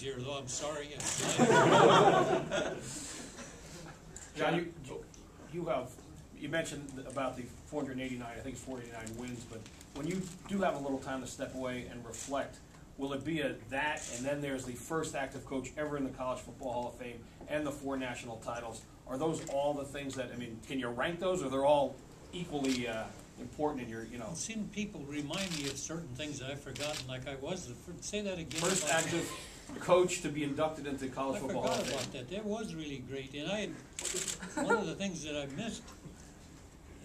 here, though. I'm sorry. John, you mentioned about the 489, I think it's 489 wins, but when you do have a little time to step away and reflect, will it be that, and then there's the first active coach ever in the College Football Hall of Fame and the 4 national titles? Are those all the things that, I mean, can you rank those, or they're all equally important in your, you know? I've seen people remind me of certain things that I've forgotten, like I was, say that again. First active coach to be inducted into College Football Hall of Fame. I forgot about that. That was really great. And one of the things that I missed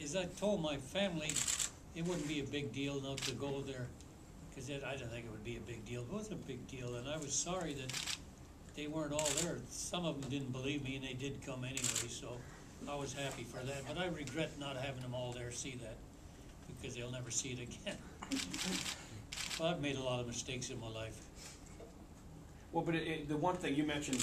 is I told my family it wouldn't be a big deal not to go there, because I didn't think it would be a big deal. It was a big deal, and I was sorry that they weren't all there. Some of them didn't believe me, and they did come anyway, so I was happy for that. But I regret not having them all there see that, because they'll never see it again. Well, I've made a lot of mistakes in my life. Well, but the one thing you mentioned,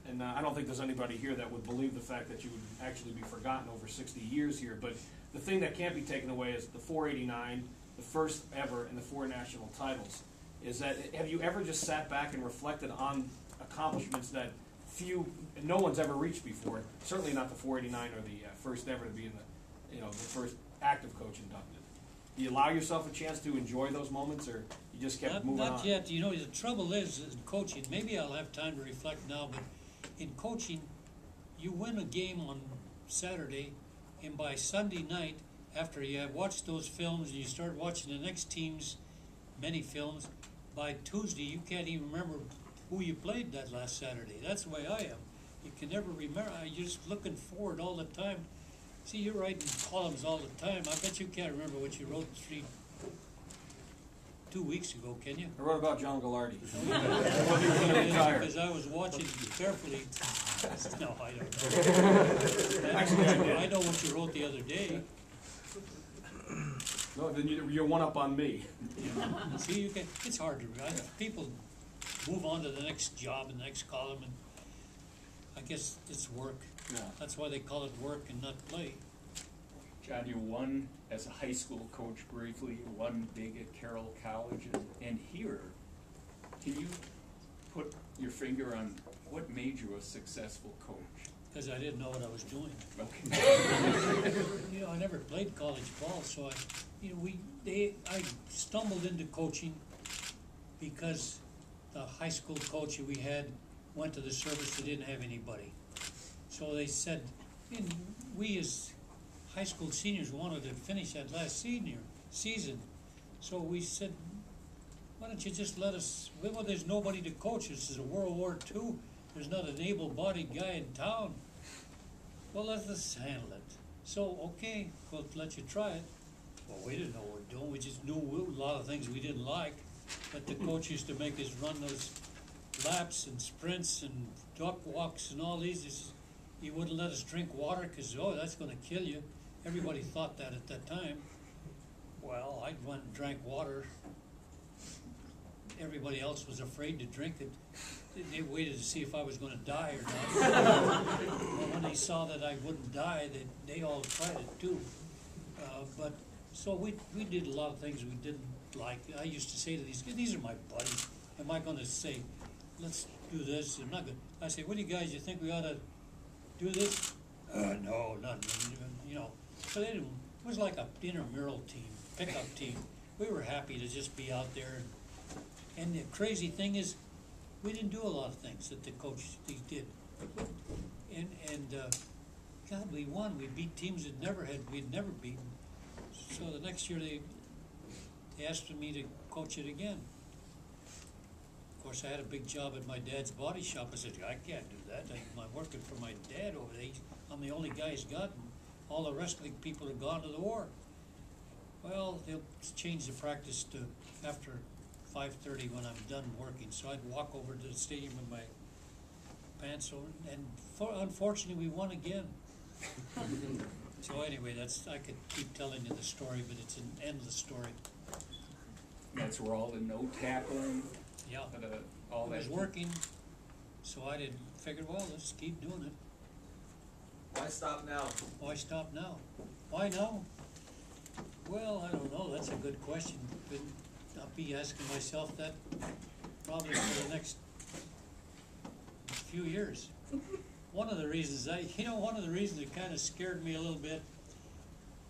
and I don't think there's anybody here that would believe the fact that you would actually be forgotten over 60 years here, but the thing that can't be taken away is the 489, the first ever, and the 4 national titles. Is that, have you ever just sat back and reflected on accomplishments that no one's ever reached before? Certainly not the 489 or the first ever to be in the first active coach inducted. Do you allow yourself a chance to enjoy those moments, or you just kept moving on? Not yet. You know, the trouble is in coaching, maybe I'll have time to reflect now, but in coaching, you win a game on Saturday, and by Sunday night, after you have watched those films and you start watching the next team's many films, by Tuesday you can't even remember who you played that last Saturday. That's the way I am. You can never remember. You're just looking forward all the time. See, you're writing columns all the time. I bet you can't remember what you wrote 2 weeks ago, can you? I wrote about John Gagliardi. Because I was watching carefully. No, I don't know. Actually, I know what you wrote the other day. No, then you're one up on me. Yeah. See, it's hard to read. People move on to the next job and the next column, and I guess it's work. Yeah. That's why they call it work and not play. John, you won as a high school coach briefly, you won big at Carroll College, and here, can you put your finger on what made you a successful coach? Because I didn't know what I was doing. Okay. You know, I never played college ball, so I stumbled into coaching because the high school coach that we had went to the service that didn't have anybody. So they said, and we as high school seniors wanted to finish that last season. So we said, why don't you just let us, well, there's nobody to coach. This is a World War II. There's not an able-bodied guy in town. Well, let us handle it. So, okay, we'll let you try it. Well, we didn't know what we were doing. We just knew a lot of things we didn't like. But the coach used to make us run those laps and sprints and duck walks and all these. He wouldn't let us drink water because, oh, that's going to kill you. Everybody thought that at that time. Well, I went and drank water. Everybody else was afraid to drink it. They waited to see if I was going to die or not. Well, when they saw that I wouldn't die, they all tried it too. So we did a lot of things we didn't like. I used to say to these are my buddies. Am I going to say, let's do this? I'm not going. I say, what do you guys? You think we ought to do this? No, not you know. So they didn't. It was like a intramural team, pickup team. We were happy to just be out there. And the crazy thing is, we didn't do a lot of things that the coach did. And God, we won. We beat teams that we'd never beaten. So the next year they asked me to coach it again. Of course, I had a big job at my dad's body shop. I said, I can't do that. I'm working for my dad over there. I'm the only guy he's got. All the rest of the people have gone to the war. Well, they'll change the practice to after 5:30 when I'm done working. So I'd walk over to the stadium with my pants on, and unfortunately we won again. So anyway, I could keep telling you the story, but it's an endless story. That's where all the no tackling, yeah, all that was working. So I figured, well, let's keep doing it. Why stop now? Why stop now? Why now? Well, I don't know. That's a good question. I'll be asking myself that probably for the next few years. One of the reasons that kind of scared me a little bit,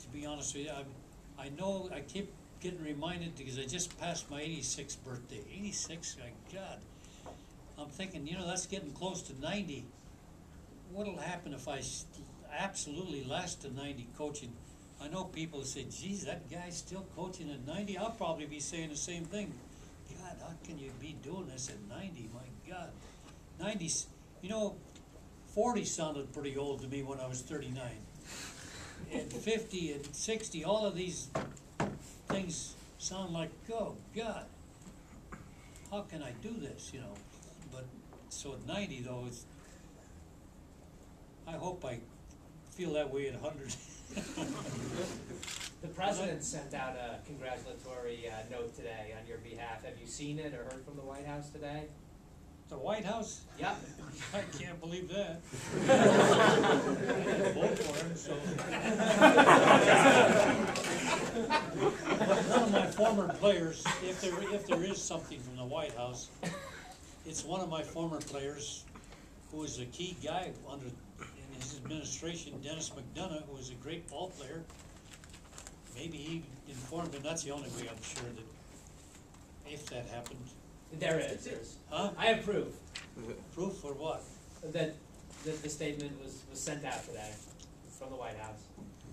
to be honest with you, I know I keep getting reminded because I just passed my 86th birthday. 86, my God. I'm thinking, that's getting close to 90. What'll happen if I absolutely last to 90 coaching? I know people say, geez, that guy's still coaching at 90. I'll probably be saying the same thing. God, how can you be doing this at 90? My God. 90s, 40 sounded pretty old to me when I was 39. And 50 and 60, all of these things sound like, oh God, how can I do this, But, so at 90 though, I hope I feel that way at 100. The president sent out a congratulatory note today on your behalf. Have you seen it or heard from the White House today? The White House? Yep. I can't believe that. I didn't vote for him, so. One of my former players, if there is something from the White House, it's one of my former players who was a key guy in his administration, Dennis McDonough, who was a great ball player. Maybe he informed him. That's the only way I'm sure that if that happened. There is. Huh? I have proof Proof for what? that the statement was sent out today from the White House.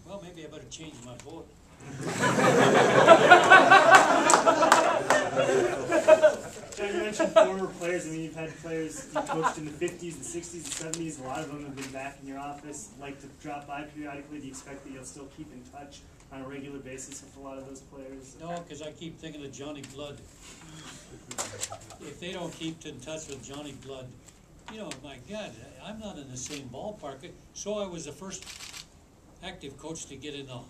Well, maybe I better change my vote. John, you mentioned former players. I mean, you've had players you coached in the 50s, the 60s, the 70s. A lot of them have been back in your office, like to drop by periodically. Do you expect that you'll still keep in touch on a regular basis with a lot of those players? No, because I keep thinking of Johnny Blood. If they don't keep in touch with Johnny Blood, my God, I'm not in the same ballpark. So I was the first active coach to get in the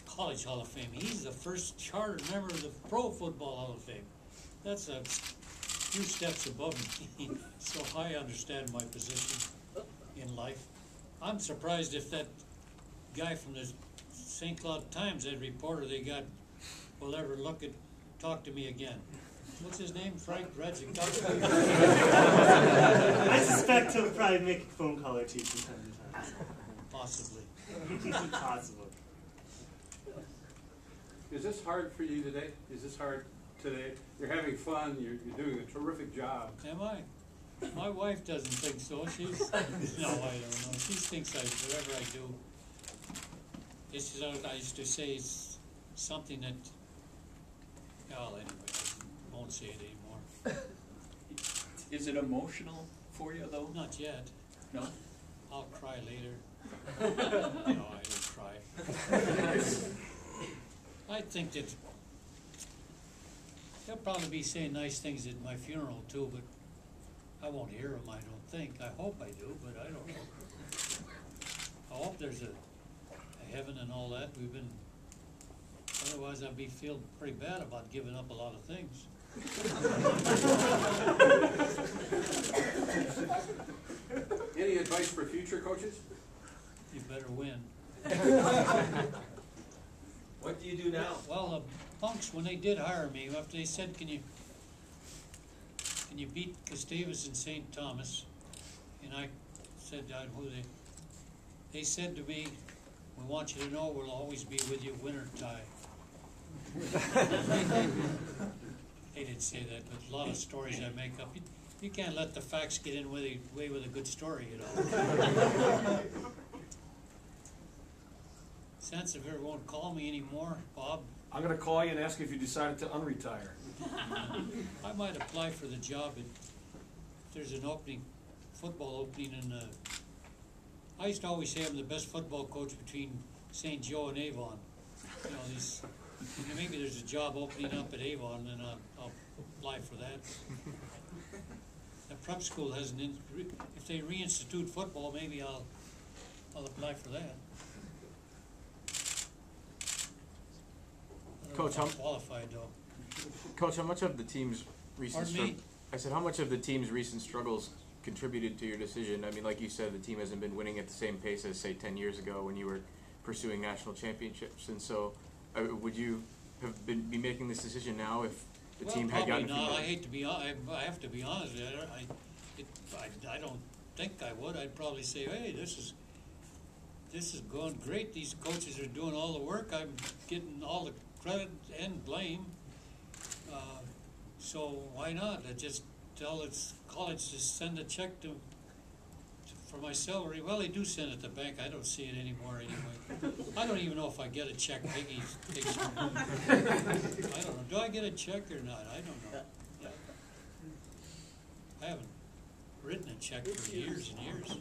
College Hall of Fame. He's the first charter member of the Pro Football Hall of Fame. That's a few steps above me, so I understand my position in life. I'm surprised if that guy from the St. Cloud Times, that reporter they got, will ever talk to me again. What's his name? Frank Radzikowski? I suspect he'll probably make a phone call or two from time to time. Possibly. Possible. Is this hard for you today? Is this hard today? You're having fun. You're doing a terrific job. Am I? My wife doesn't think so. She's no, I don't know. She thinks whatever I do. This is what I used to say. It's something that. Well, anyway, I won't say it anymore. Is it emotional for you though? Not yet. No? I'll cry later. No, I don't cry. I think that they'll probably be saying nice things at my funeral too, but I won't hear them, I don't think. I hope I do, but I don't know. I hope there's a heaven and all that. Otherwise I'd be feeling pretty bad about giving up a lot of things. Any advice for future coaches? You better win. What do you do now? Well, the Punks, when they did hire me, after they said, can you beat Gustavus and St. Thomas? And I said, they said to me, we want you to know we'll always be with you, win or tie. They didn't say that, but a lot of stories I make up. You can't let the facts get in away with a good story, Sense if everyone won't call me anymore, Bob. I'm going to call you and ask if you decided to unretire. I might apply for the job if there's an football opening I used to always say I'm the best football coach between St. Joe and Avon. Maybe there's a job opening up at Avon, and I'll apply for that. The prep school hasn't. If they reinstitute football, maybe I'll apply for that. Coach, I'm qualified though. Coach, how much of the team's recent Pardon me? I said, how much of the team's recent struggles contributed to your decision? I mean, like you said, the team hasn't been winning at the same pace as, say, 10 years ago when you were pursuing national championships. And so, would you have be making this decision now if the team had gotten? No, I hate to be. I have to be honest. I don't think I would. I'd probably say, hey, this is going great. These coaches are doing all the work. I'm getting all the credit and blame. So why not? I just tell its college to send a check for my salary. Well, they do send it to the bank. I don't see it anymore anyway. I don't even know if I get a check. Biggie takes it. I don't know. Do I get a check or not? I don't know. Yeah. I haven't written a check for years and years.